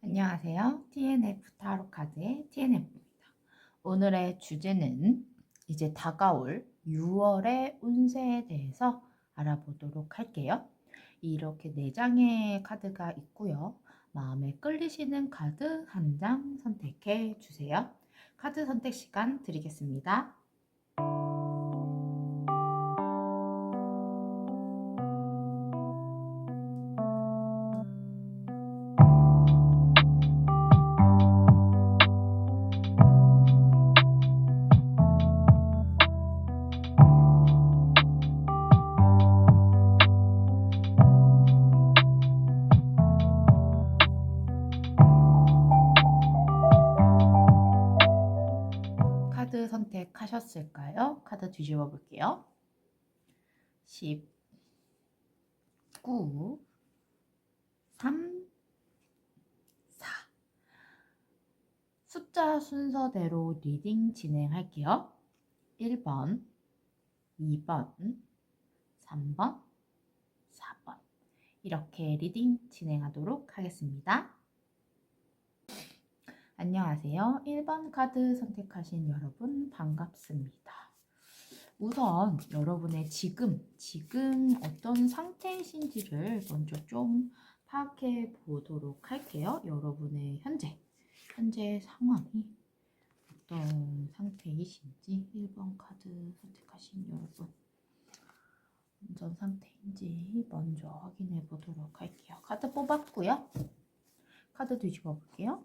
안녕하세요. TNF 타로 카드의 TNF입니다. 오늘의 주제는 이제 다가올 6월의 운세에 대해서 알아보도록 할게요. 이렇게 4장의 카드가 있고요. 마음에 끌리시는 카드 한 장 선택해 주세요. 카드 선택 시간 드리겠습니다. 카드 선택하셨을까요? 카드 뒤집어 볼게요. 10, 9, 3, 4. 숫자 순서대로 리딩 진행할게요. 1번, 2번, 3번, 4번. 이렇게 리딩 진행하도록 하겠습니다. 안녕하세요. 1번 카드 선택하신 여러분 반갑습니다. 우선 여러분의 지금 어떤 상태이신지를 먼저 좀 파악해 보도록 할게요. 여러분의 현재 상황이 어떤 상태이신지 1번 카드 선택하신 여러분 어떤 상태인지 먼저 확인해 보도록 할게요. 카드 뽑았고요. 카드 뒤집어 볼게요.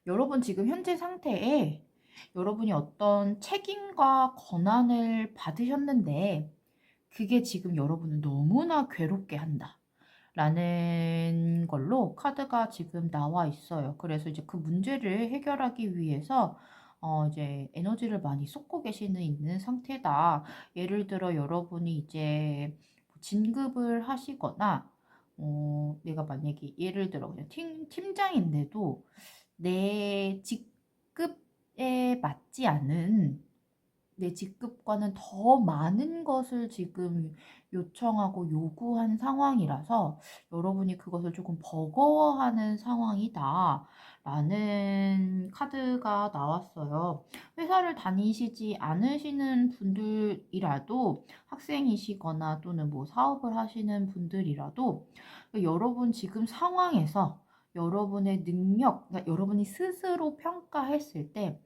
여러분 지금 현재 상태에 여러분이 어떤 책임과 권한을 받으셨는데 그게 지금 여러분을 너무나 괴롭게 한다 라는 걸로 카드가 지금 나와 있어요. 그래서 이제 그 문제를 해결하기 위해서 이제 에너지를 많이 쏟고 있는 상태다. 예를 들어 여러분이 이제 진급을 하시거나 내가 만약에 예를 들어 그냥 팀장인데도 내 직급에 맞지 않은 내 직급과는 더 많은 것을 지금 요청하고 요구한 상황이라서 여러분이 그것을 조금 버거워하는 상황이다 라는 카드가 나왔어요. 회사를 다니시지 않으시는 분들이라도 학생이시거나 또는 뭐 사업을 하시는 분들이라도 여러분 지금 상황에서 여러분의 능력, 그러니까 여러분이 스스로 평가했을 때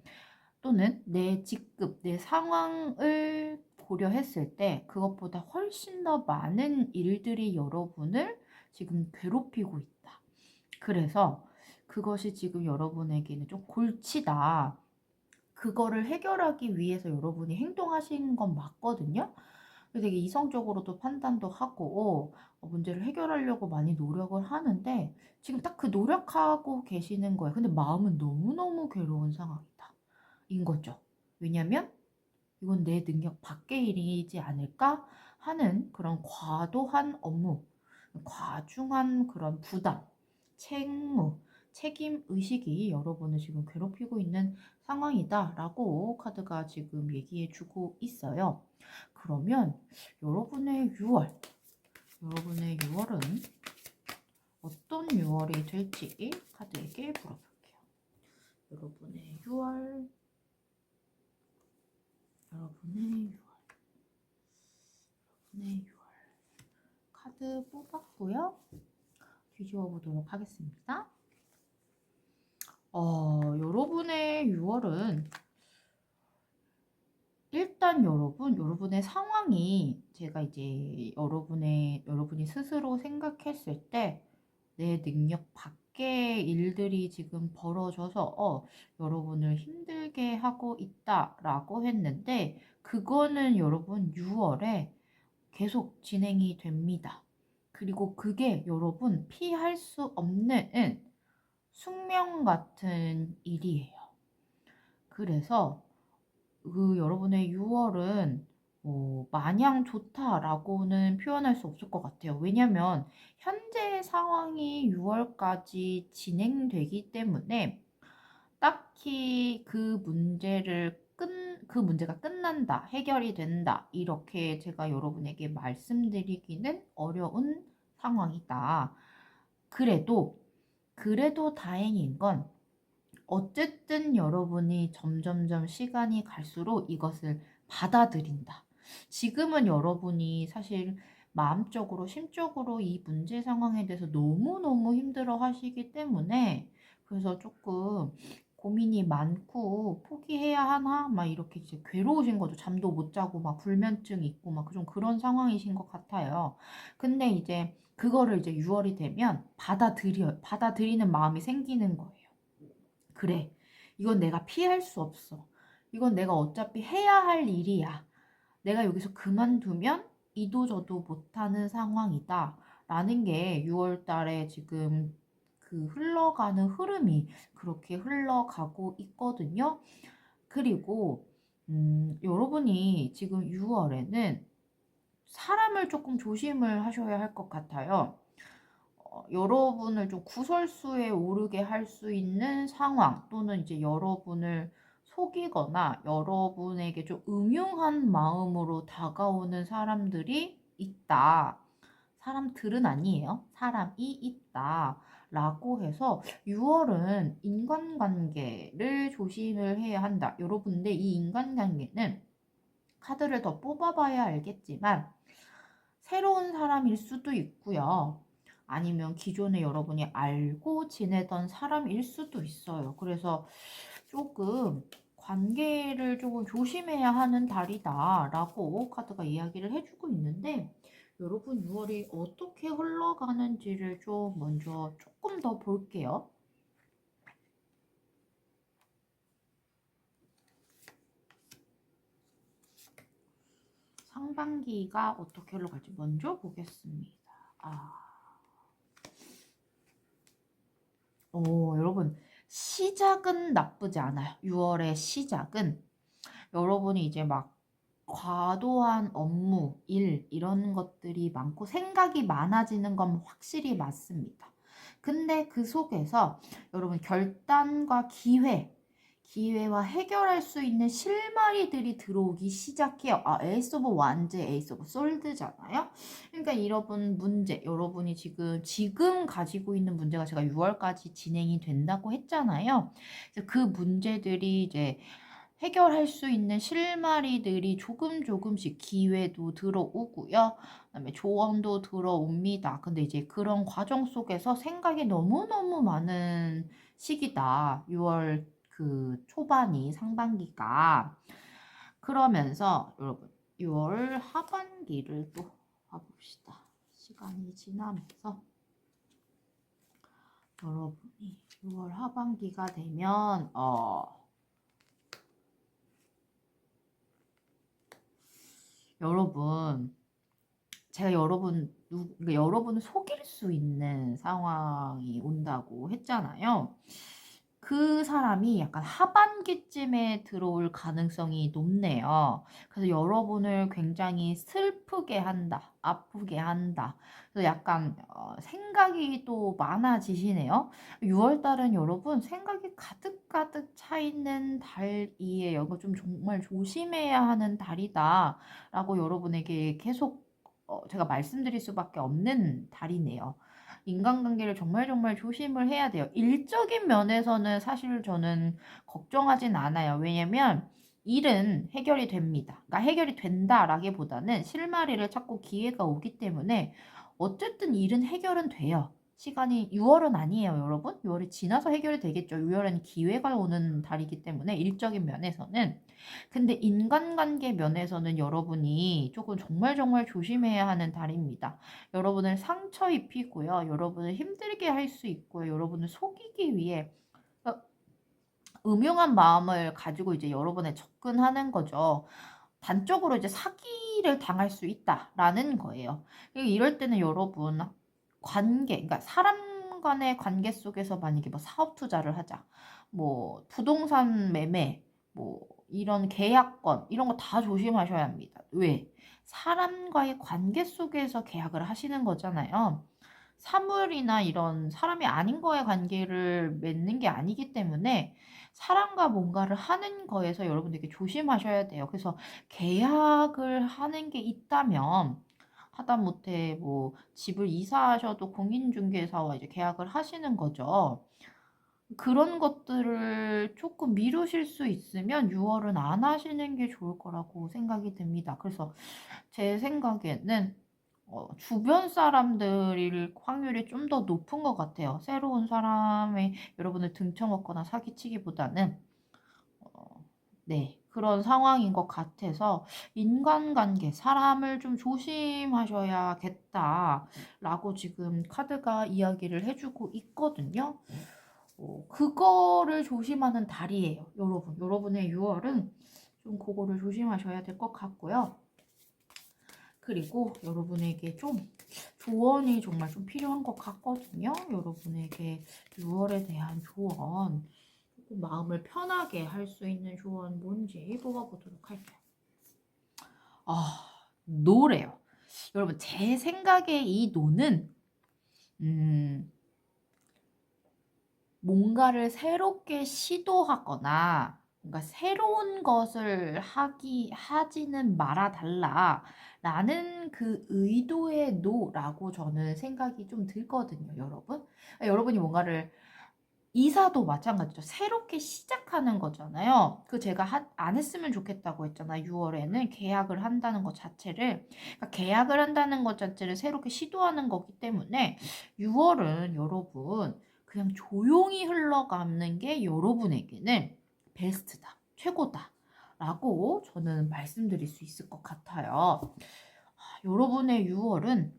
또는 내 직급, 내 상황을 고려했을 때 그것보다 훨씬 더 많은 일들이 여러분을 지금 괴롭히고 있다. 그래서 그것이 지금 여러분에게는 좀 골치다. 그거를 해결하기 위해서 여러분이 행동하신 건 맞거든요. 되게 이성적으로도 판단도 하고 문제를 해결하려고 많이 노력을 하는데 지금 딱 그 노력하고 계시는 거예요. 근데 마음은 너무너무 괴로운 상황이다. 인 거죠. 왜냐면 이건 내 능력 밖의 일이지 않을까 하는 그런 과도한 업무, 과중한 그런 부담, 책무, 책임 의식이 여러분을 지금 괴롭히고 있는 상황이다라고 카드가 지금 얘기해 주고 있어요. 그러면 여러분의 6월, 여러분의 6월은 어떤 6월이 될지 카드에게 물어볼게요. 여러분의 6월, 여러분의 6월 카드 뽑았고요. 뒤집어 보도록 하겠습니다. 여러분의 6월은 일단 여러분의 상황이 제가 이제 여러분이 스스로 생각했을 때 내 능력 밖의 일들이 지금 벌어져서 여러분을 힘들게 하고 있다라고 했는데 그거는 여러분 6월에 계속 진행이 됩니다. 그리고 그게 여러분 피할 수 없는 숙명 같은 일이에요. 그래서 여러분의 6월은 마냥 좋다라고는 표현할 수 없을 것 같아요. 왜냐면 현재 상황이 6월까지 진행되기 때문에 딱히 그 문제를 그 문제가 끝난다, 해결이 된다, 이렇게 제가 여러분에게 말씀드리기는 어려운 상황이다. 그래도 다행인 건 어쨌든 여러분이 점점점 시간이 갈수록 이것을 받아들인다. 지금은 여러분이 사실 마음적으로, 심적으로 이 문제 상황에 대해서 너무너무 힘들어 하시기 때문에 그래서 조금 고민이 많고 포기해야 하나? 막 이렇게 이제 괴로우신 거죠. 잠도 못 자고 막 불면증 있고 막 좀 그런 상황이신 것 같아요. 근데 이제 그거를 이제 6월이 되면 받아들이는 마음이 생기는 거예요. 그래, 이건 내가 피할 수 없어. 이건 내가 어차피 해야 할 일이야. 내가 여기서 그만두면 이도저도 못하는 상황이다. 라는 게 6월 달에 지금 그 흘러가는 흐름이 그렇게 흘러가고 있거든요. 그리고, 여러분이 지금 6월에는 사람을 조금 조심을 하셔야 할 것 같아요. 여러분을 좀 구설수에 오르게 할 수 있는 상황 또는 이제 여러분을 속이거나 여러분에게 좀 음흉한 마음으로 다가오는 사람들이 있다. 사람들은 아니에요. 사람이 있다. 라고 해서 6월은 인간관계를 조심을 해야 한다. 여러분들 이 인간관계는 카드를 더 뽑아봐야 알겠지만 새로운 사람일 수도 있고요. 아니면 기존에 여러분이 알고 지내던 사람일 수도 있어요. 그래서 조금 관계를 조금 조심해야 하는 달이다 라고 카드가 이야기를 해주고 있는데 여러분 6월이 어떻게 흘러가는지를 좀 먼저 조금 더 볼게요. 상반기가 어떻게 흘러갈지 먼저 보겠습니다. 여러분 시작은 나쁘지 않아요. 6월의 시작은 여러분이 이제 막 과도한 업무, 일 이런 것들이 많고 생각이 많아지는 건 확실히 맞습니다. 근데 그 속에서 여러분 결단과 기회와 해결할 수 있는 실마리들이 들어오기 시작해요. 에이스 오브 완즈, 에이스 오브 솔드잖아요. 그러니까 여러분 문제, 여러분이 지금 가지고 있는 문제가 제가 6월까지 진행이 된다고 했잖아요. 그 문제들이 이제 해결할 수 있는 실마리들이 조금씩 기회도 들어오고요. 그다음에 조언도 들어옵니다. 근데 이제 그런 과정 속에서 생각이 너무너무 많은 시기다. 6월 그 초반이 상반기가. 그러면서 여러분 6월 하반기를 또 봐봅시다. 시간이 지나면서 여러분이 6월 하반기가 되면 여러분 제가 여러분을 속일 수 있는 상황이 온다고 했잖아요. 그 사람이 약간 하반기쯤에 들어올 가능성이 높네요. 그래서 여러분을 굉장히 슬프게 한다, 아프게 한다. 그래서 약간 생각이 또 많아지시네요. 6월달은 여러분 생각이 가득가득 차 있는 달이에요. 이거 좀 정말 조심해야 하는 달이다. 라고 여러분에게 계속 제가 말씀드릴 수밖에 없는 달이네요. 인간관계를 정말 조심을 해야 돼요. 일적인 면에서는 사실 저는 걱정하진 않아요. 왜냐면 일은 해결이 됩니다. 그러니까 해결이 된다라기보다는 실마리를 찾고 기회가 오기 때문에 어쨌든 일은 해결은 돼요. 시간이 6월은 아니에요, 여러분. 6월이 지나서 해결이 되겠죠. 6월은 기회가 오는 달이기 때문에 일적인 면에서는. 근데 인간관계 면에서는 여러분이 조금 정말 조심해야 하는 달입니다. 여러분을 상처 입히고요. 여러분을 힘들게 할 수 있고요. 여러분을 속이기 위해 음흉한 마음을 가지고 이제 여러분에 접근하는 거죠. 단적으로 이제 사기를 당할 수 있다라는 거예요. 이럴 때는 여러분 그러니까 사람 간의 관계 속에서 만약에 뭐 사업 투자를 하자, 뭐 부동산 매매, 뭐 이런 계약권 이런 거 다 조심하셔야 합니다. 왜? 사람과의 관계 속에서 계약을 하시는 거잖아요. 사물이나 이런 사람이 아닌 거에 관계를 맺는 게 아니기 때문에 사람과 뭔가를 하는 거에서 여러분 되게 조심하셔야 돼요. 그래서 계약을 하는 게 있다면 하다못해 뭐 집을 이사하셔도 공인중개사와 이제 계약을 하시는 거죠. 그런 것들을 조금 미루실 수 있으면 6월은 안 하시는 게 좋을 거라고 생각이 듭니다. 그래서 제 생각에는 주변 사람들일 확률이 좀 더 높은 것 같아요. 새로운 사람의 여러분을 등쳐먹거나 사기치기보다는 네, 그런 상황인 것 같아서 인간관계, 사람을 좀 조심하셔야겠다라고 지금 카드가 이야기를 해주고 있거든요. 그거를 조심하는 달이에요, 여러분. 여러분의 6월은 좀 그거를 조심하셔야 될 것 같고요. 그리고 여러분에게 좀 조언이 정말 좀 필요한 것 같거든요. 여러분에게 6월에 대한 조언, 조금 마음을 편하게 할 수 있는 조언 뭔지 뽑아보도록 할게요. 노래요. 여러분, 제 생각에 이 노는 뭔가를 새롭게 시도하거나 뭔가 새로운 것을 하지는 말아달라 라는 그 의도의 노라고 저는 생각이 좀 들거든요, 여러분. 여러분이 뭔가를 이사도 마찬가지죠. 새롭게 시작하는 거잖아요. 그 제가 안 했으면 좋겠다고 했잖아요. 6월에는 계약을 한다는 것 자체를, 그러니까 계약을 한다는 것 자체를 새롭게 시도하는 거기 때문에 6월은 여러분 그냥 조용히 흘러가는 게 여러분에게는 베스트다, 최고다 라고 저는 말씀드릴 수 있을 것 같아요. 여러분의 6월은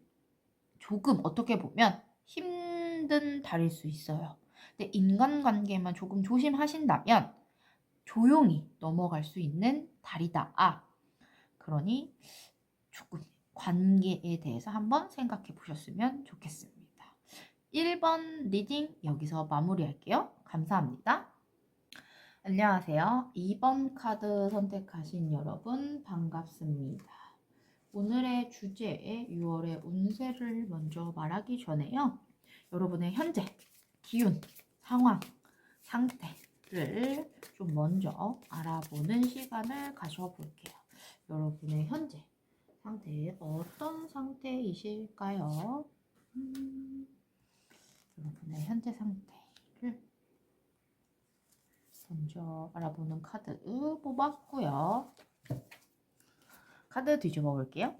조금 어떻게 보면 힘든 달일 수 있어요. 근데 인간관계만 조금 조심하신다면 조용히 넘어갈 수 있는 달이다. 그러니 조금 관계에 대해서 한번 생각해 보셨으면 좋겠습니다. 1번 리딩 여기서 마무리할게요. 감사합니다. 안녕하세요. 2번 카드 선택하신 여러분 반갑습니다. 오늘의 주제에 6월의 운세를 먼저 말하기 전에요. 여러분의 현재 기운, 상황, 상태를 좀 먼저 알아보는 시간을 가져볼게요. 여러분의 현재 상태 어떤 상태이실까요? 여러분의 현재 상태를 먼저 알아보는 카드 뽑았고요. 카드 뒤집어 볼게요.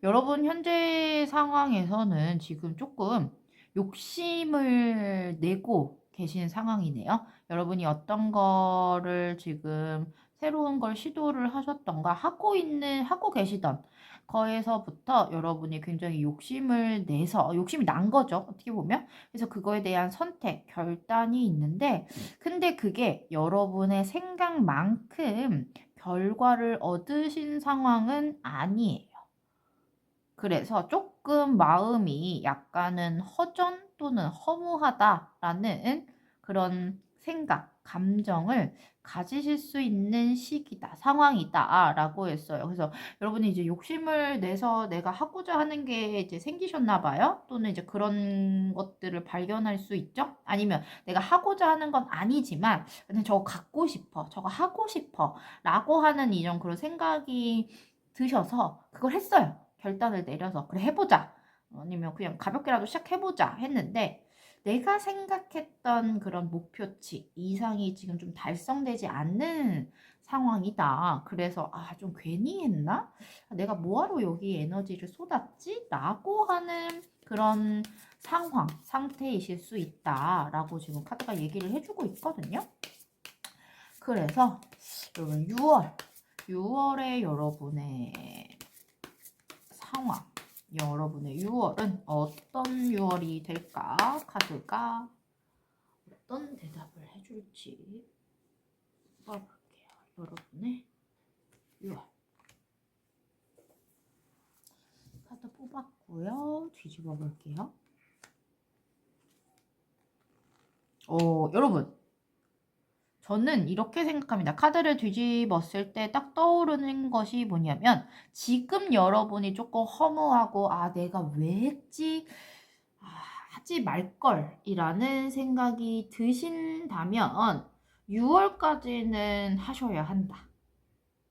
여러분 현재 상황에서는 지금 조금 욕심을 내고 계신 상황이네요. 여러분이 어떤 거를 지금 새로운 걸 시도를 하셨던가 하고 계시던 거에서부터 여러분이 굉장히 욕심이 난 거죠. 어떻게 보면. 그래서 그거에 대한 선택, 결단이 있는데, 근데 그게 여러분의 생각만큼 결과를 얻으신 상황은 아니에요. 그래서 조금 마음이 약간은 허전 또는 허무하다라는 그런 생각, 감정을 가지실 수 있는 시기다, 상황이다 라고 했어요. 그래서 여러분이 이제 욕심을 내서 내가 하고자 하는 게 이제 생기셨나 봐요. 또는 이제 그런 것들을 발견할 수 있죠. 아니면 내가 하고자 하는 건 아니지만 그냥 저거 갖고 싶어, 저거 하고 싶어 라고 하는 이런 그런 생각이 드셔서 그걸 했어요. 결단을 내려서 그래 해보자, 아니면 그냥 가볍게라도 시작해보자 했는데 내가 생각했던 그런 목표치 이상이 지금 좀 달성되지 않는 상황이다. 그래서 좀 괜히 했나? 내가 뭐하러 여기 에너지를 쏟았지? 라고 하는 그런 상태이실 수 있다라고 지금 카드가 얘기를 해주고 있거든요. 그래서 여러분 6월에 여러분의 상황, 여러분의 6월은 어떤 6월이 될까? 카드가 어떤 대답을 해줄지 봐볼게요. 여러분의 6월 카드 뽑았고요. 뒤집어 볼게요. 여러분 저는 이렇게 생각합니다. 카드를 뒤집었을 때 딱 떠오르는 것이 뭐냐면 지금 여러분이 조금 허무하고 내가 왜 했지? 하지 말걸이라는 생각이 드신다면 6월까지는 하셔야 한다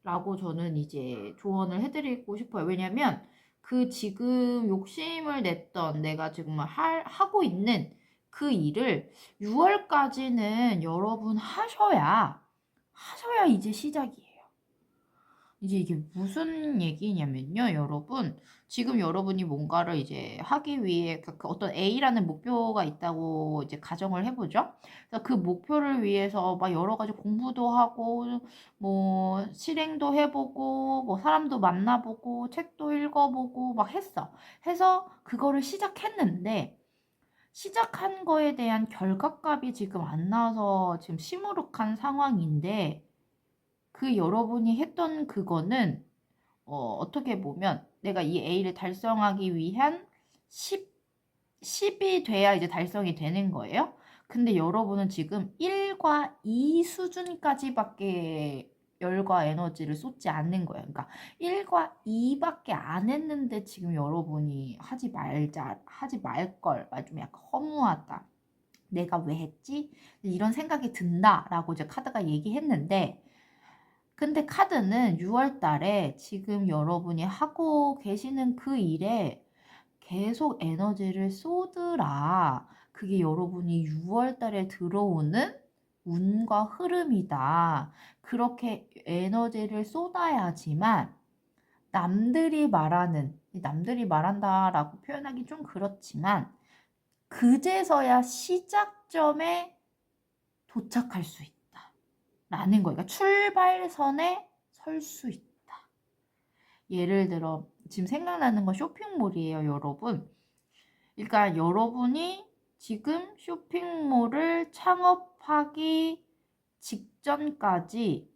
라고 저는 이제 조언을 해드리고 싶어요. 왜냐면 그 지금 욕심을 냈던 내가 지금 하고 있는 그 일을 6월까지는 여러분 하셔야 이제 시작이에요. 이제 이게 무슨 얘기냐면요, 여러분. 지금 여러분이 뭔가를 이제 하기 위해 그 어떤 A라는 목표가 있다고 이제 가정을 해보죠. 그래서 그 목표를 위해서 막 여러 가지 공부도 하고, 뭐, 실행도 해보고, 뭐, 사람도 만나보고, 책도 읽어보고, 막 했어. 해서 그거를 시작했는데, 시작한 거에 대한 결과값이 지금 안 나와서 지금 시무룩한 상황인데, 그 여러분이 했던 그거는 어떻게 보면 내가 이 A를 달성하기 위한 10이 돼야 이제 달성이 되는 거예요. 근데 여러분은 지금 1과 2 수준까지밖에 열과 에너지를 쏟지 않는 거예요. 그러니까 1과 2밖에 안 했는데 지금 여러분이 하지 말걸, 좀 약간 허무하다. 내가 왜 했지? 이런 생각이 든다라고 이제 카드가 얘기했는데, 근데 카드는 6월 달에 지금 여러분이 하고 계시는 그 일에 계속 에너지를 쏟으라. 그게 여러분이 6월 달에 들어오는 운과 흐름이다. 그렇게 에너지를 쏟아야지만 남들이 말한다라고 표현하기 좀 그렇지만 그제서야 시작점에 도착할 수 있다. 라는 거예요. 그러니까 출발선에 설 수 있다. 예를 들어 지금 생각나는 건 쇼핑몰이에요, 여러분. 그러니까 여러분이 지금 쇼핑몰을 창업을 하기 직전까지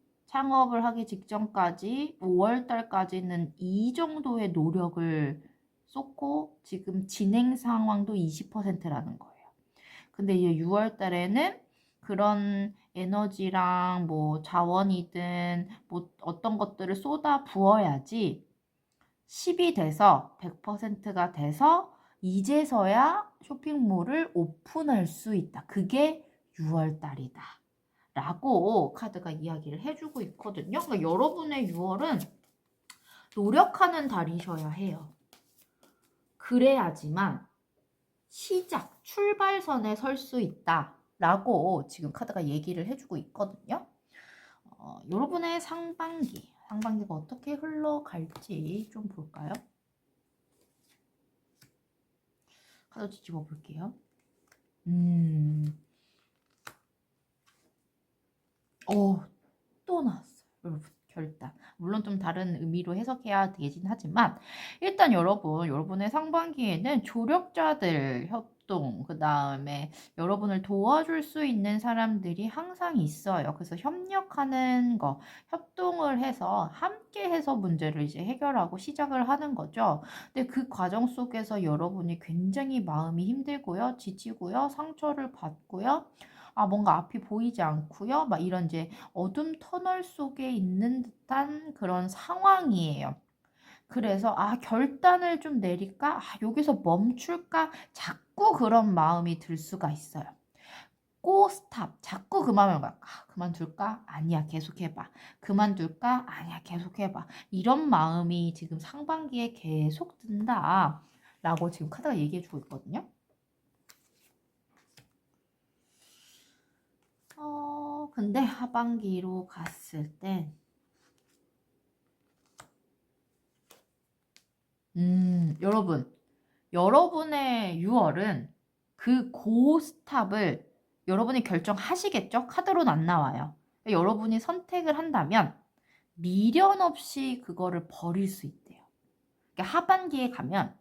5월 달까지는 이 정도의 노력을 쏟고 지금 진행 상황도 20%라는 거예요. 근데 이제 6월 달에는 그런 에너지랑 뭐 자원이든 뭐 어떤 것들을 쏟아 부어야지 10이 돼서 100%가 돼서 이제서야 쇼핑몰을 오픈할 수 있다. 그게 6월 달이다. 라고 카드가 이야기를 해주고 있거든요. 그러니까 여러분의 6월은 노력하는 달이셔야 해요. 그래야지만 출발선에 설 수 있다. 라고 지금 카드가 얘기를 해주고 있거든요. 여러분의 상반기가 어떻게 흘러갈지 좀 볼까요? 카드 뒤집어 볼게요. 또 나왔어요. 여러분, 결단. 물론 좀 다른 의미로 해석해야 되긴 하지만 일단 여러분의 상반기에는 조력자들 협동, 그 다음에 여러분을 도와줄 수 있는 사람들이 항상 있어요. 그래서 협력하는 거, 협동을 해서 함께 해서 문제를 이제 해결하고 시작을 하는 거죠. 근데 그 과정 속에서 여러분이 굉장히 마음이 힘들고요, 지치고요, 상처를 받고요. 뭔가 앞이 보이지 않고요. 막 이런 이제 어둠 터널 속에 있는 듯한 그런 상황이에요. 그래서 결단을 좀 내릴까? 여기서 멈출까? 자꾸 그런 마음이 들 수가 있어요. 스탑. 자꾸 그 마음을 그만둘까? 아니야, 계속해봐. 그만둘까? 아니야, 계속해봐. 이런 마음이 지금 상반기에 계속 든다. 라고 지금 카드가 얘기해주고 있거든요. 근데 하반기로 갔을 땐 여러분의 6월은 그 고스탑을 여러분이 결정하시겠죠? 카드로는 안 나와요. 여러분이 선택을 한다면 미련 없이 그거를 버릴 수 있대요. 그러니까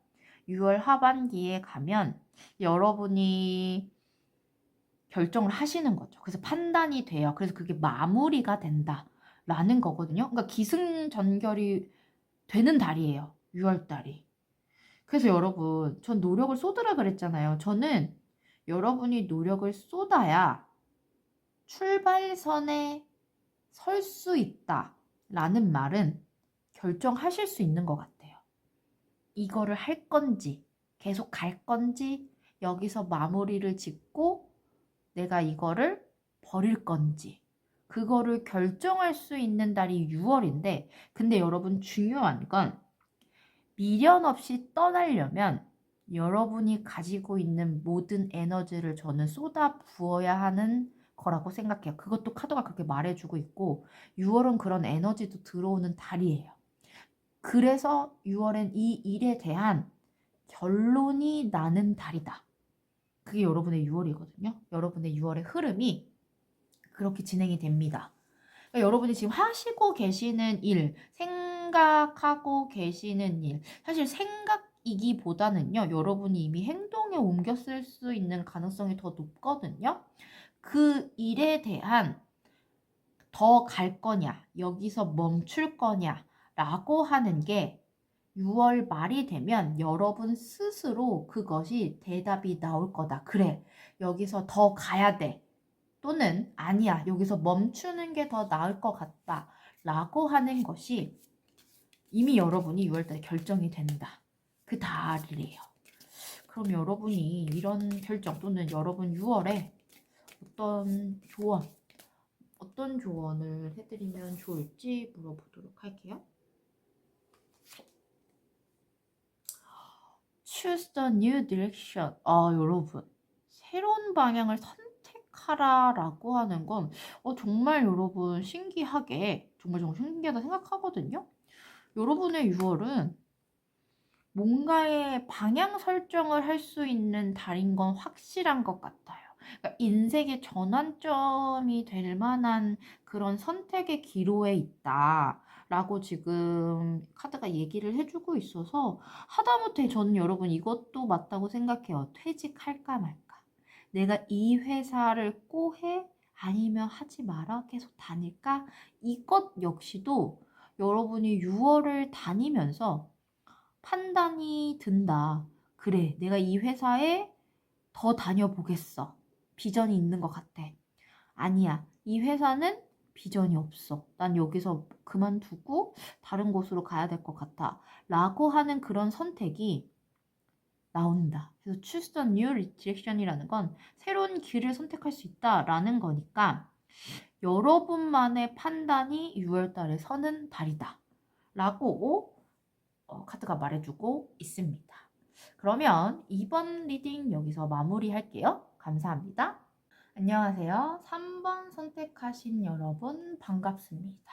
6월 하반기에 가면 여러분이 결정을 하시는 거죠. 그래서 판단이 돼요. 그래서 그게 마무리가 된다라는 거거든요. 그러니까 기승전결이 되는 달이에요. 6월 달이. 그래서 여러분, 전 노력을 쏟으라 그랬잖아요. 저는 여러분이 노력을 쏟아야 출발선에 설 수 있다라는 말은 결정하실 수 있는 것 같아요. 이거를 할 건지, 계속 갈 건지, 여기서 마무리를 짓고 내가 이거를 버릴 건지 그거를 결정할 수 있는 달이 6월인데, 근데 여러분 중요한 건 미련 없이 떠나려면 여러분이 가지고 있는 모든 에너지를 저는 쏟아 부어야 하는 거라고 생각해요. 그것도 카드가 그렇게 말해주고 있고 6월은 그런 에너지도 들어오는 달이에요. 그래서 6월엔 이 일에 대한 결론이 나는 달이다. 그게 여러분의 6월이거든요. 여러분의 6월의 흐름이 그렇게 진행이 됩니다. 그러니까 여러분이 지금 하시고 계시는 일, 생각하고 계시는 일, 사실 생각이기보다는요, 여러분이 이미 행동에 옮겼을 수 있는 가능성이 더 높거든요. 그 일에 대한 더 갈 거냐, 여기서 멈출 거냐, 라고 하는 게 6월 말이 되면 여러분 스스로 그것이 대답이 나올 거다. 그래, 여기서 더 가야 돼. 또는 아니야, 여기서 멈추는 게 더 나을 것 같다. 라고 하는 것이 이미 여러분이 6월달에 결정이 된다. 그 달이래요. 그럼 여러분이 이런 결정 또는 여러분 6월에 어떤 조언을 해드리면 좋을지 물어보도록 할게요. Choose the new direction. 여러분, 새로운 방향을 선택하라라고 하는 건 정말 여러분 신기하게 정말 신기하다 생각하거든요. 여러분의 6월은 뭔가의 방향 설정을 할 수 있는 달인 건 확실한 것 같아요. 그러니까 인생의 전환점이 될 만한 그런 선택의 기로에 있다. 라고 지금 카드가 얘기를 해주고 있어서 하다못해 저는 여러분 이것도 맞다고 생각해요. 퇴직할까 말까. 내가 이 회사를 꼭 해? 아니면 하지 마라? 계속 다닐까? 이것 역시도 여러분이 6월을 다니면서 판단이 든다. 그래, 내가 이 회사에 더 다녀보겠어. 비전이 있는 것 같아. 아니야, 이 회사는 비전이 없어. 난 여기서 그만두고 다른 곳으로 가야 될 것 같아. 라고 하는 그런 선택이 나온다. 그래서 choose the new direction이라는 건 새로운 길을 선택할 수 있다라는 거니까 여러분만의 판단이 6월 달에 서는 달이다. 라고 카드가 말해주고 있습니다. 그러면 이번 리딩 여기서 마무리할게요. 감사합니다. 안녕하세요. 3번 선택하신 여러분 반갑습니다.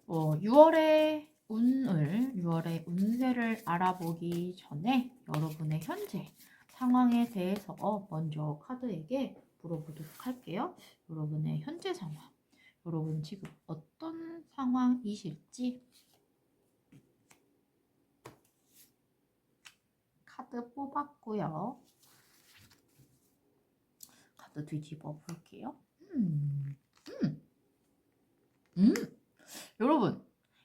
6월의 6월의 운세를 알아보기 전에 여러분의 현재 상황에 대해서 먼저 카드에게 물어보도록 할게요. 여러분의 현재 상황, 여러분 지금 어떤 상황이실지 카드 뽑았고요. 카드 뒤집어 볼게요.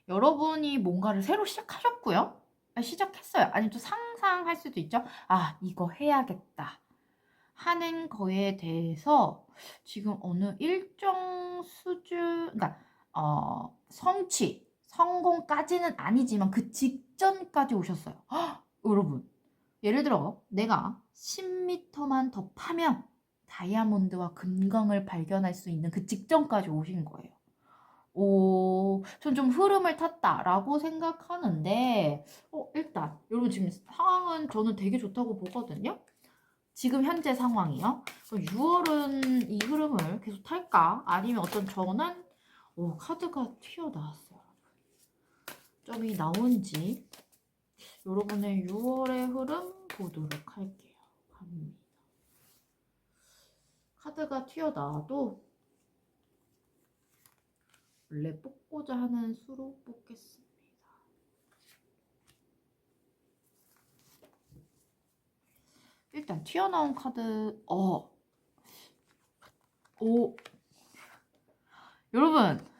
여러분이 뭔가를 새로 시작하셨고요. 시작했어요. 아니면 또 상상할 수도 있죠. 이거 해야겠다 하는 거에 대해서 지금 어느 일정 수준, 그러니까 성공까지는 아니지만 그 직전까지 오셨어요. 여러분, 예를 들어 내가 10m만 더 파면 다이아몬드와 금강을 발견할 수 있는 그 직전까지 오신 거예요. 전 좀 흐름을 탔다라고 생각하는데, 일단, 여러분 지금 상황은 저는 되게 좋다고 보거든요? 지금 현재 상황이요. 6월은 이 흐름을 계속 탈까? 아니면 어떤 전환? 카드가 튀어나왔어요. 점이 나온지, 여러분의 6월의 흐름 보도록 할게요. 갑니다. 카드가 튀어나와도 원래 뽑고자 하는 수로 뽑겠습니다. 일단 튀어나온 카드 여러분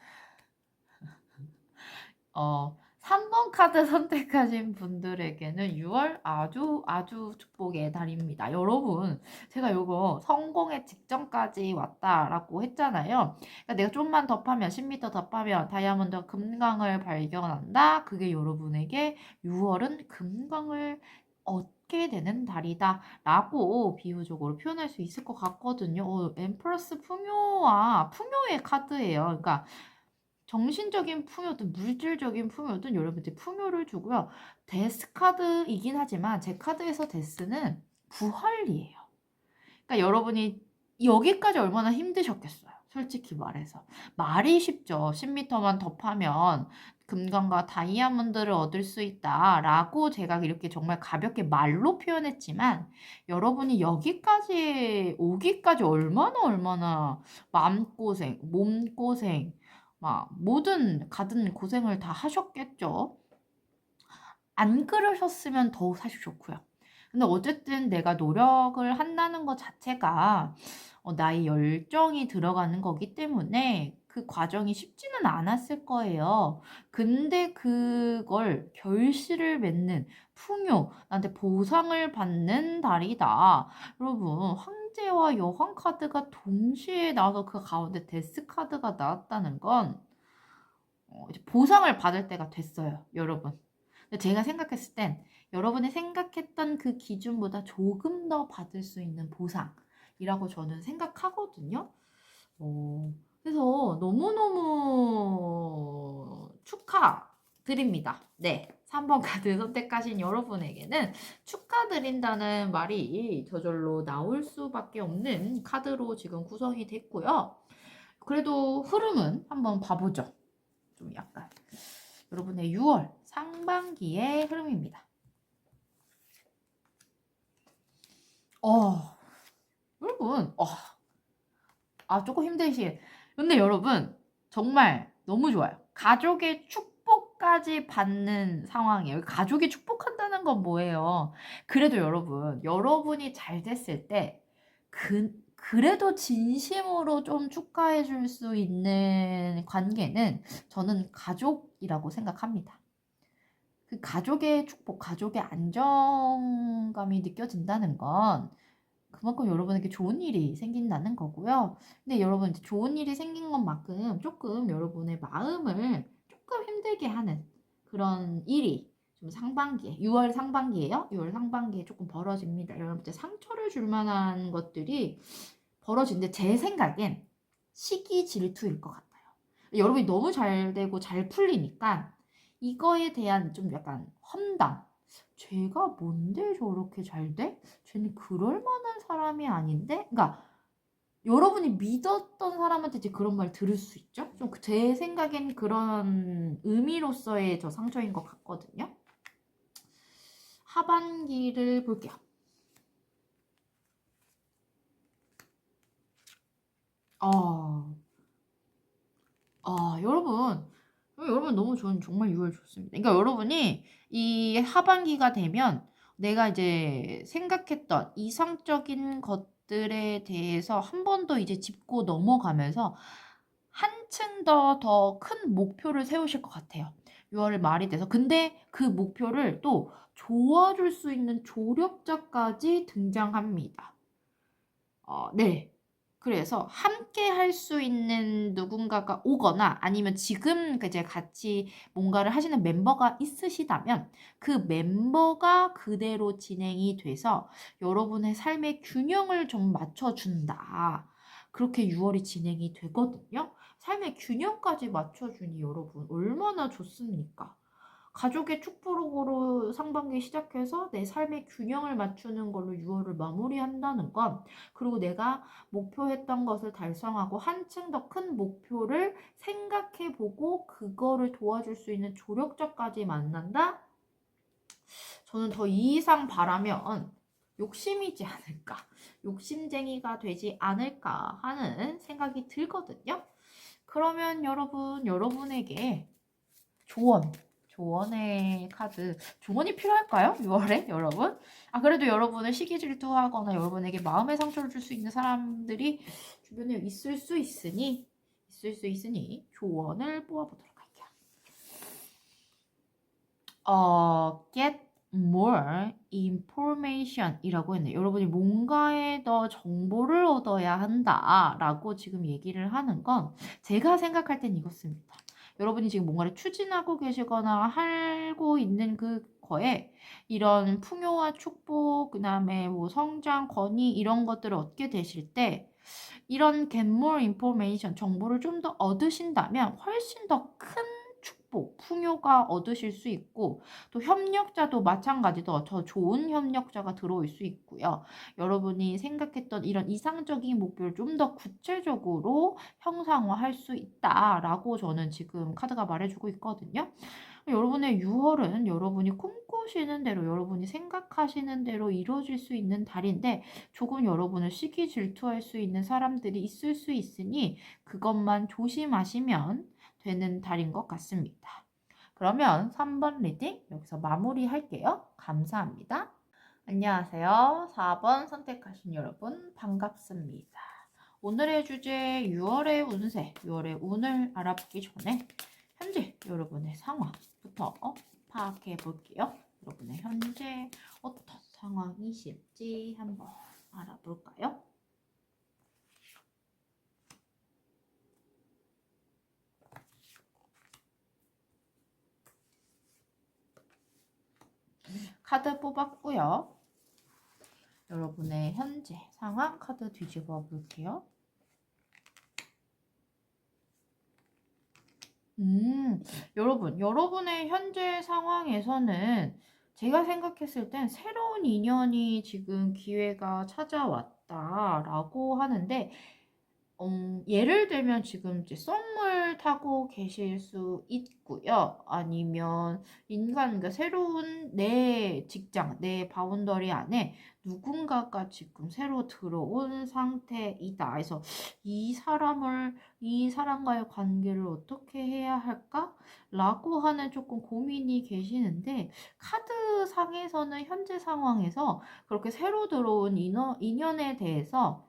3번 카드 선택하신 분들에게는 6월 아주 축복의 달입니다. 여러분, 제가 이거 성공의 직전까지 왔다라고 했잖아요. 그러니까 내가 좀만 더 파면 10m 더 파면 다이아몬드와 금강을 발견한다. 그게 여러분에게 6월은 금강을 얻게 하게 되는 달이다 라고 비유적으로 표현할 수 있을 것 같거든요. 엠프러스 풍요와 풍요의 카드예요. 그러니까 정신적인 풍요든 물질적인 풍요든 여러분들 풍요를 주고요. 데스 카드이긴 하지만 제 카드에서 데스는 부활이에요. 그러니까 여러분이 여기까지 얼마나 힘드셨겠어요. 솔직히 말해서. 말이 쉽죠. 10m만 더 파면 금강과 다이아몬드를 얻을 수 있다 라고 제가 이렇게 정말 가볍게 말로 표현했지만 여러분이 여기까지 오기까지 얼마나 마음고생, 몸고생, 막 모든 가든 고생을 다 하셨겠죠. 안 그러셨으면 더 사실 좋고요. 근데 어쨌든 내가 노력을 한다는 것 자체가 나의 열정이 들어가는 거기 때문에 그 과정이 쉽지는 않았을 거예요. 근데 그걸 결실을 맺는 풍요, 나한테 보상을 받는 달이다. 여러분, 황제와 여왕 카드가 동시에 나와서 그 가운데 데스 카드가 나왔다는 건 이제 보상을 받을 때가 됐어요, 여러분. 제가 생각했을 땐 여러분이 생각했던 그 기준보다 조금 더 받을 수 있는 보상이라고 저는 생각하거든요. 그래서 너무너무 축하드립니다. 네. 3번 카드 선택하신 여러분에게는 축하드린다는 말이 저절로 나올 수밖에 없는 카드로 지금 구성이 됐고요. 그래도 흐름은 한번 봐보죠. 좀 약간 여러분의 6월 상반기의 흐름입니다. 여러분, 조금 힘드시. 근데 여러분, 정말 너무 좋아요. 가족의 축복까지 받는 상황이에요. 가족이 축복한다는 건 뭐예요? 그래도 여러분, 여러분이 잘 됐을 때, 그래도 진심으로 좀 축하해 줄 수 있는 관계는 저는 가족이라고 생각합니다. 그 가족의 축복, 가족의 안정감이 느껴진다는 건 그만큼 여러분에게 좋은 일이 생긴다는 거고요. 근데 여러분 이제 좋은 일이 생긴 것만큼 조금 여러분의 마음을 조금 힘들게 하는 그런 일이 좀 상반기에 6월 상반기에요. 6월 상반기에 조금 벌어집니다. 여러분한테 상처를 줄 만한 것들이 벌어지는데 제 생각엔 시기 질투일 것 같아요. 여러분이 너무 잘 되고 잘 풀리니까 이거에 대한 좀 약간 험담. 쟤가 뭔데 저렇게 잘 돼? 쟤는 그럴 만한 사람이 아닌데? 그러니까 여러분이 믿었던 사람한테 이제 그런 말 들을 수 있죠? 좀 제 생각엔 그런 의미로서의 저 상처인 것 같거든요. 하반기를 볼게요. 여러분 너무 좋은 정말 6월 좋습니다. 그러니까 여러분이 이 하반기가 되면 내가 이제 생각했던 이상적인 것들에 대해서 한 번 더 이제 짚고 넘어가면서 한층 더 큰 목표를 세우실 것 같아요. 6월 말이 돼서. 근데 그 목표를 또 도와줄 수 있는 조력자까지 등장합니다. 네. 그래서 함께 할 수 있는 누군가가 오거나 아니면 지금 이제 같이 뭔가를 하시는 멤버가 있으시다면 그 멤버가 그대로 진행이 돼서 여러분의 삶의 균형을 좀 맞춰준다. 그렇게 6월이 진행이 되거든요. 삶의 균형까지 맞춰주니 여러분 얼마나 좋습니까? 가족의 축복으로 상반기 시작해서 내 삶의 균형을 맞추는 걸로 6월을 마무리한다는 건 그리고 내가 목표했던 것을 달성하고 한층 더 큰 목표를 생각해보고 그거를 도와줄 수 있는 조력자까지 만난다? 저는 더 이상 바라면 욕심이지 않을까, 욕심쟁이가 되지 않을까 하는 생각이 들거든요. 그러면 여러분에게 조언의 카드. 조언이 필요할까요? 6월에 여러분? 그래도 여러분을 시기 질투하거나 여러분에게 마음의 상처를 줄 수 있는 사람들이 주변에 있을 수 있으니 조언을 뽑아보도록 할게요. Get more information 이라고 했네요. 여러분이 뭔가에 더 정보를 얻어야 한다 라고 지금 얘기를 하는 건 제가 생각할 땐 이렇습니다. 여러분이 지금 뭔가를 추진하고 계시거나 하고 있는 그거에 이런 풍요와 축복, 그다음에 뭐 성장, 권위 이런 것들을 얻게 되실 때 이런 get more information 정보를 좀 더 얻으신다면 훨씬 더 큰 축복, 풍요가 얻으실 수 있고 또 협력자도 마찬가지로 더 좋은 협력자가 들어올 수 있고요. 여러분이 생각했던 이런 이상적인 목표를 좀 더 구체적으로 형상화할 수 있다라고 저는 지금 카드가 말해주고 있거든요. 여러분의 6월은 여러분이 꿈꾸시는 대로 여러분이 생각하시는 대로 이루어질 수 있는 달인데 조금 여러분을 시기 질투할 수 있는 사람들이 있을 수 있으니 그것만 조심하시면 되는 달인 것 같습니다. 그러면 3번 리딩 여기서 마무리할게요. 감사합니다. 안녕하세요. 4번 선택하신 여러분 반갑습니다. 오늘의 주제 6월의 운세, 6월의 운을 알아보기 전에 현재 여러분의 상황부터 파악해 볼게요. 여러분의 현재 어떤 상황이실지 한번 알아볼까요? 카드 뽑았고요. 여러분의 현재 상황 카드 뒤집어 볼게요. 여러분의 현재 상황에서는 제가 생각했을 땐 새로운 인연이 지금 기회가 찾아왔다라고 하는데, 예를 들면 지금 이제 썸을 타고 계실 수 있고요. 아니면 그러니까 새로운 내 직장, 내 바운더리 안에 누군가가 지금 새로 들어온 상태이다. 그래서 이 사람과의 관계를 어떻게 해야 할까? 라고 하는 조금 고민이 계시는데, 카드상에서는 현재 상황에서 그렇게 새로 들어온 인연에 대해서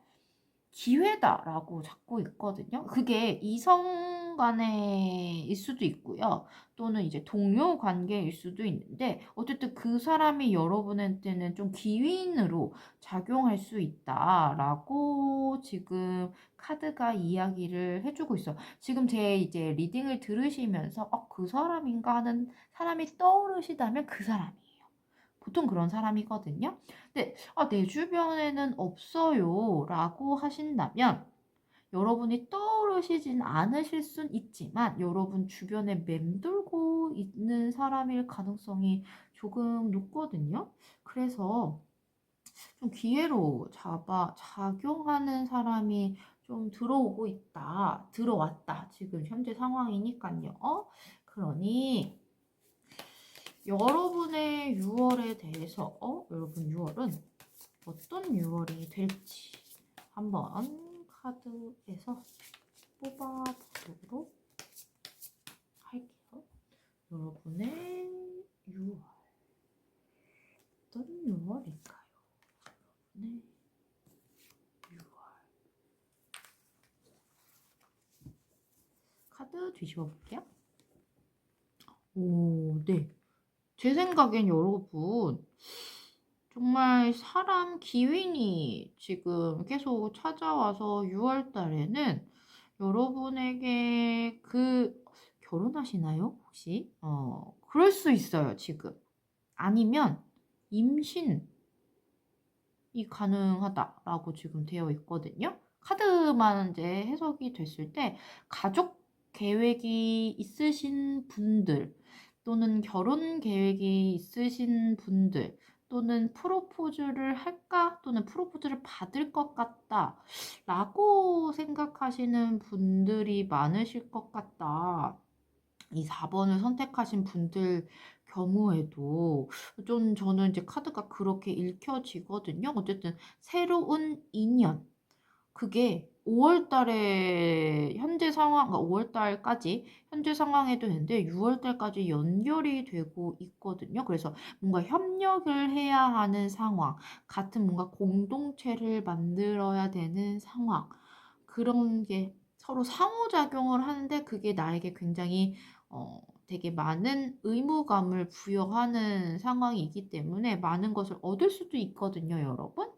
기회다라고 잡고 있거든요. 그게 이성 간에일 수도 있고요. 또는 이제 동료 관계일 수도 있는데 어쨌든 그 사람이 여러분한테는 좀 기회인으로 작용할 수 있다라고 지금 카드가 이야기를 해주고 있어요. 지금 제 이제 리딩을 들으시면서 그 사람인가 하는 사람이 떠오르시다면 그 사람이에요. 보통 그런 사람이거든요. 근데 내 주변에는 없어요 라고 하신다면 여러분이 떠오르시진 않으실 순 있지만 여러분 주변에 맴돌고 있는 사람일 가능성이 조금 높거든요. 그래서 좀 기회로 작용하는 사람이 좀 들어왔다. 지금 현재 상황이니까요. 그러니 여러분의 6월에 대해서 여러분 6월은 어떤 6월이 될지 한번 카드에서 뽑아보도록 할게요. 여러분의 6월 어떤 6월일까요? 여러분의 6월 카드 뒤집어 볼게요. 오, 네. 제 생각엔 여러분 정말 사람 기운이 지금 계속 찾아와서 6월 달에는 여러분에게 결혼하시나요? 혹시? 그럴 수 있어요, 지금. 아니면 임신이 가능하다라고 지금 되어 있거든요. 카드만 이제 해석이 됐을 때 가족 계획이 있으신 분들 또는 결혼 계획이 있으신 분들 또는 프로포즈를 할까 또는 프로포즈를 받을 것 같다 라고 생각하시는 분들이 많으실 것 같다. 이 4번을 선택하신 분들 경우에도 좀 저는 이제 카드가 그렇게 읽혀지거든요. 어쨌든 새로운 인연 그게 5월 달에 현재 상황, 그러니까 5월 달까지 현재 상황에도 있는데 6월 달까지 연결이 되고 있거든요. 그래서 뭔가 협력을 해야 하는 상황, 같은 뭔가 공동체를 만들어야 되는 상황, 그런 게 서로 상호작용을 하는데 그게 나에게 굉장히 되게 많은 의무감을 부여하는 상황이기 때문에 많은 것을 얻을 수도 있거든요, 여러분.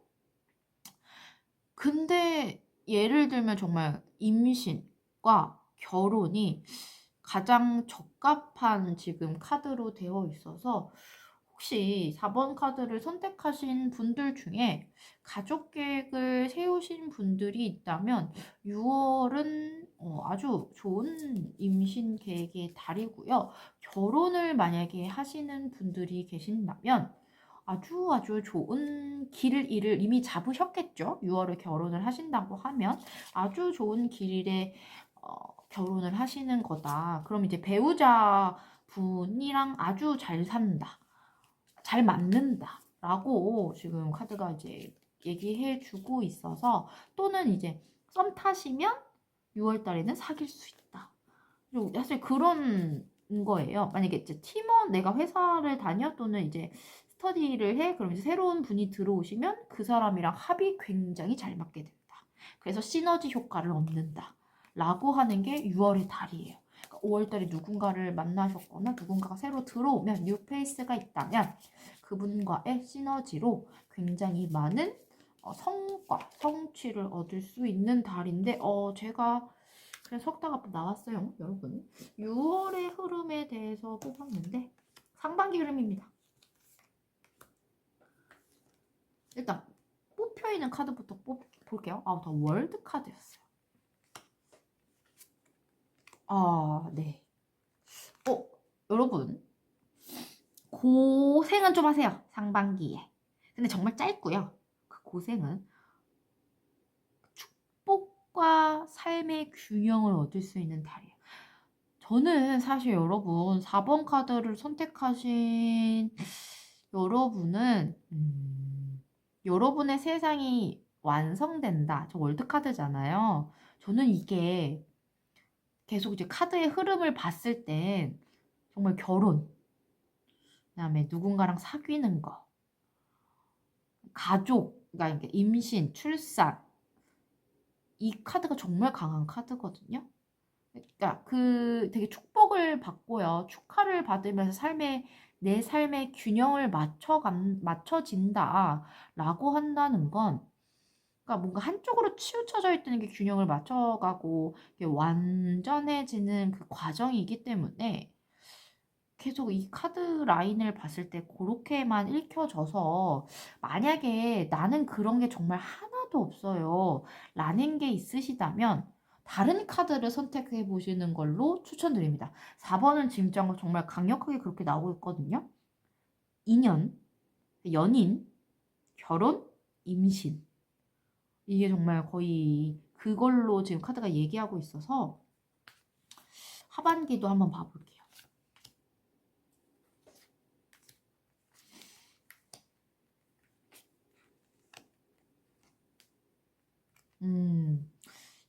근데 예를 들면 정말 임신과 결혼이 가장 적합한 지금 카드로 되어 있어서 혹시 4번 카드를 선택하신 분들 중에 가족 계획을 세우신 분들이 있다면 6월은 아주 좋은 임신 계획의 달이고요. 결혼을 만약에 하시는 분들이 계신다면 아주 좋은 길을 이미 잡으셨겠죠. 6월에 결혼을 하신다고 하면 아주 좋은 길에 결혼을 하시는 거다. 그럼 이제 배우자 분이랑 아주 잘 산다. 잘 맞는다. 라고 지금 카드가 이제 얘기해 주고 있어서, 또는 이제 썸 타시면 6월 달에는 사귈 수 있다. 그리고 사실 그런 거예요. 만약에 이제 팀원, 내가 회사를 다녀 또는 이제 스터디를 해. 그럼 이제 새로운 분이 들어오시면 그 사람이랑 합이 굉장히 잘 맞게 된다. 그래서 시너지 효과를 얻는다. 라고 하는 게 6월의 달이에요. 그러니까 5월 달에 누군가를 만나셨거나 누군가가 새로 들어오면, 뉴페이스가 있다면 그분과의 시너지로 굉장히 많은 성과, 성취를 얻을 수 있는 달인데, 제가 그래서 석다가 나왔어요, 여러분. 6월의 흐름에 대해서 뽑았는데 상반기 흐름입니다. 일단 뽑혀있는 카드부터 볼게요. 다 월드 카드였어요. 네. 여러분, 고생은 좀 하세요, 상반기에. 근데 정말 짧고요. 그 고생은 축복과 삶의 균형을 얻을 수 있는 달이에요. 저는 사실 여러분 4번 카드를 선택하신 여러분은 여러분의 세상이 완성된다. 저 월드카드잖아요. 저는 이게 계속 이제 카드의 흐름을 봤을 땐 정말 결혼, 그다음에 누군가랑 사귀는 거, 가족, 그러니까 임신, 출산, 이 카드가 정말 강한 카드거든요. 그러니까 그 되게 축복을 받고요. 축하를 받으면서 내 삶의 균형을 맞춰진다라고 한다는 건, 그러니까 뭔가 한쪽으로 치우쳐져 있던 게 균형을 맞춰가고 이게 완전해지는 그 과정이기 때문에, 계속 이 카드 라인을 봤을 때 그렇게만 읽혀져서, 만약에 나는 그런 게 정말 하나도 없어요 라는 게 있으시다면 다른 카드를 선택해 보시는 걸로 추천드립니다. 4번은 지금 정말 강력하게 그렇게 나오고 있거든요. 인연, 연인, 결혼, 임신. 이게 정말 거의 그걸로 지금 카드가 얘기하고 있어서 하반기도 한번 봐볼게요.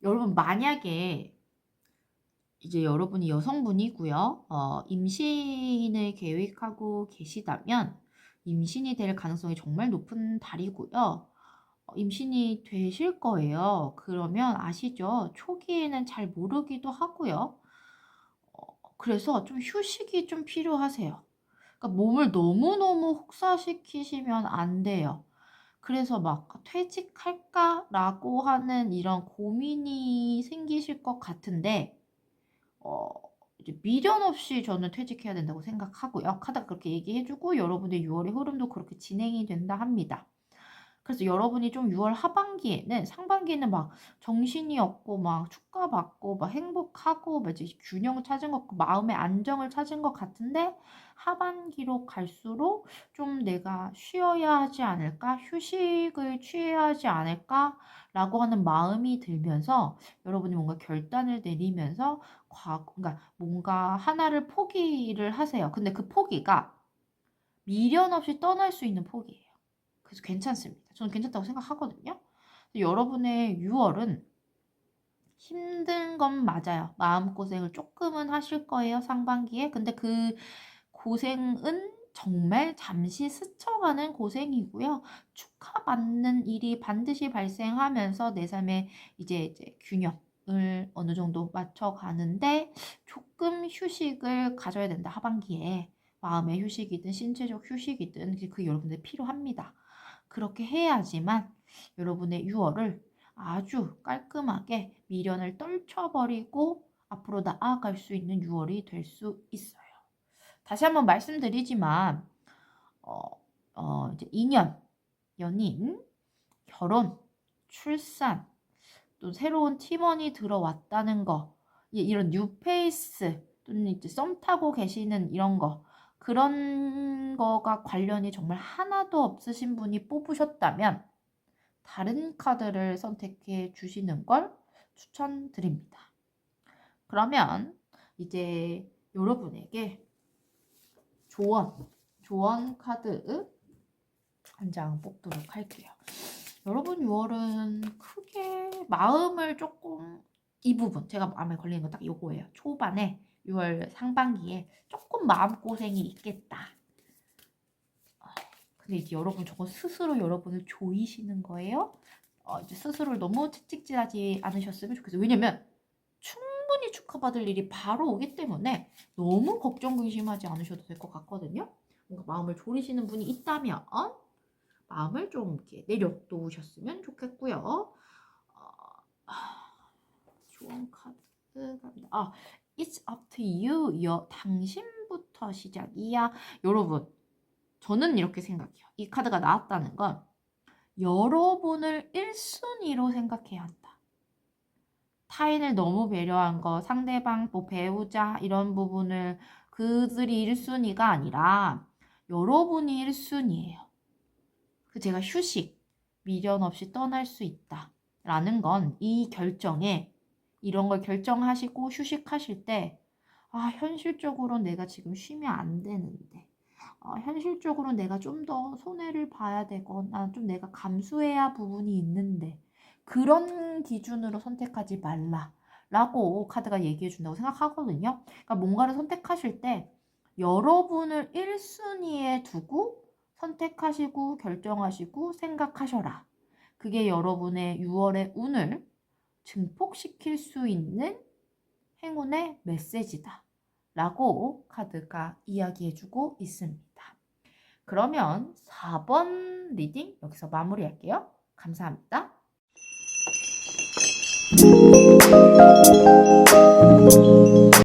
여러분, 만약에 이제 여러분이 여성분이고요. 임신을 계획하고 계시다면 임신이 될 가능성이 정말 높은 달이고요. 임신이 되실 거예요. 그러면 아시죠? 초기에는 잘 모르기도 하고요. 그래서 좀 휴식이 좀 필요하세요. 그러니까 몸을 너무너무 혹사시키시면 안 돼요. 그래서 막 퇴직할까라고 하는 이런 고민이 생기실 것 같은데, 어, 이제 미련 없이 저는 퇴직해야 된다고 생각하고요. 카드가 그렇게 얘기해주고 여러분의 6월의 흐름도 그렇게 진행이 된다 합니다. 그래서 여러분이 좀 6월 하반기에는, 상반기에는 막 정신이 없고 막 축하받고 막 행복하고 막 이제 균형을 찾은 것 같고 마음의 안정을 찾은 것 같은데, 하반기로 갈수록 좀 내가 쉬어야 하지 않을까, 휴식을 취해야 하지 않을까 라고 하는 마음이 들면서 여러분이 뭔가 결단을 내리면서 그러니까 뭔가 하나를 포기를 하세요. 근데 그 포기가 미련 없이 떠날 수 있는 포기예요. 그래서 괜찮습니다. 저는 괜찮다고 생각하거든요. 여러분의 6월은 힘든 건 맞아요. 마음고생을 조금은 하실 거예요, 상반기에. 근데 그 고생은 정말 잠시 스쳐가는 고생이고요. 축하받는 일이 반드시 발생하면서 내 삶의 이제 균형을 어느 정도 맞춰가는데 조금 휴식을 가져야 된다, 하반기에. 마음의 휴식이든 신체적 휴식이든 그 여러분들 필요합니다. 그렇게 해야지만 여러분의 6월을 아주 깔끔하게 미련을 떨쳐버리고 앞으로 나아갈 수 있는 6월이 될 수 있어요. 다시 한번 말씀드리지만 이제 인연, 연인, 결혼, 출산, 또 새로운 팀원이 들어왔다는 거, 이런 뉴페이스 또는 이제 썸 타고 계시는 이런 거, 그런 거가 관련이 정말 하나도 없으신 분이 뽑으셨다면 다른 카드를 선택해 주시는 걸 추천드립니다. 그러면 이제 여러분에게 조언 카드 한 장 뽑도록 할게요. 여러분 6월은 크게 마음을 조금, 이 부분 제가 마음에 걸리는 거 딱 요거예요. 초반에 6월 상반기에 조금 마음고생이 있겠다. 근데 이제 여러분 저거 스스로 여러분을 조이시는 거예요. 이제 스스로를 너무 채찍질하지 않으셨으면 좋겠어요. 왜냐면 충분히 축하받을 일이 바로 오기 때문에 너무 걱정 근심하지 않으셔도 될 것 같거든요. 뭔가 마음을 졸이시는 분이 있다면 마음을 좀 이렇게 내려놓으셨으면 좋겠고요. 조언 카드 갑니다. It's up to you. 당신부터 시작이야. 여러분, 저는 이렇게 생각해요. 이 카드가 나왔다는 건 여러분을 1순위로 생각해야 한다. 타인을 너무 배려한 거, 상대방, 뭐 배우자 이런 부분을 그들이 1순위가 아니라 여러분이 1순위예요. 제가 휴식, 미련 없이 떠날 수 있다 라는 건 이 결정에, 이런 걸 결정하시고 휴식하실 때 현실적으로 내가 지금 쉬면 안 되는데, 현실적으로 내가 좀 더 손해를 봐야 되거나 좀 내가 감수해야 할 부분이 있는데, 그런 기준으로 선택하지 말라 라고 카드가 얘기해 준다고 생각하거든요. 그러니까 뭔가를 선택하실 때 여러분을 1순위에 두고 선택하시고 결정하시고 생각하셔라. 그게 여러분의 6월의 운을 증폭시킬 수 있는 행운의 메시지다 라고 카드가 이야기해주고 있습니다. 그러면 4번 리딩 여기서 마무리할게요. 감사합니다.